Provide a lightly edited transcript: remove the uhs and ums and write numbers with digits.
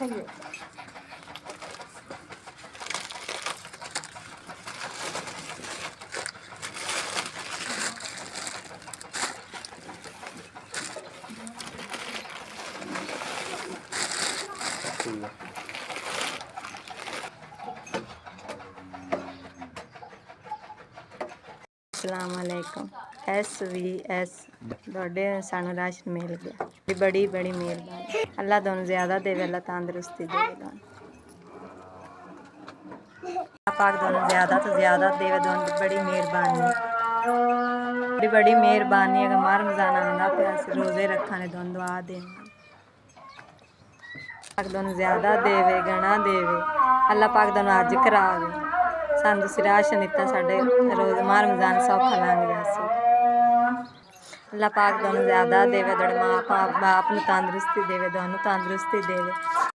ਖਾਈਏ। अस्सलामुअलैकुम। SVS ਤੁਹਾਡੇ ਸਾਨੂੰ ਰਾਸ਼ਨ ਮਿਲ ਗਿਆ। ਬੜੀ ਬੜੀ ਮਿਹਰਬਾਨੀ। ਅੱਲਾ ਤੁਹਾਨੂੰ ਜ਼ਿਆਦਾ ਦੇਵੇ, ਅੱਲਾ ਤੰਦਰੁਸਤੀ ਦੇਵੇ ਤੁਹਾਨੂੰ। पाक दोनों ज़्यादा तो ज़्यादा देवे, दोनों बड़ी मेहरबानी, बड़ी बड़ी मेहरबानी। अगर मार रमज़ान आंदा पे रोज़े रखा ने दोनों दुआ दे पाक दोनों ज़्यादा देवे, गणा देवे। अल्लाह पाक दोनों अज करावे। सानू तुसीं राशन दिता, साडे रोज़ माह रमज़ान सौखा लंघ जासी। अल्लाह पाक दोनों ज़्यादा देवे, तुहाडे माँ बाप नूं तंदरुस्ती देवे, दोनों तंदरुस्ती देवे।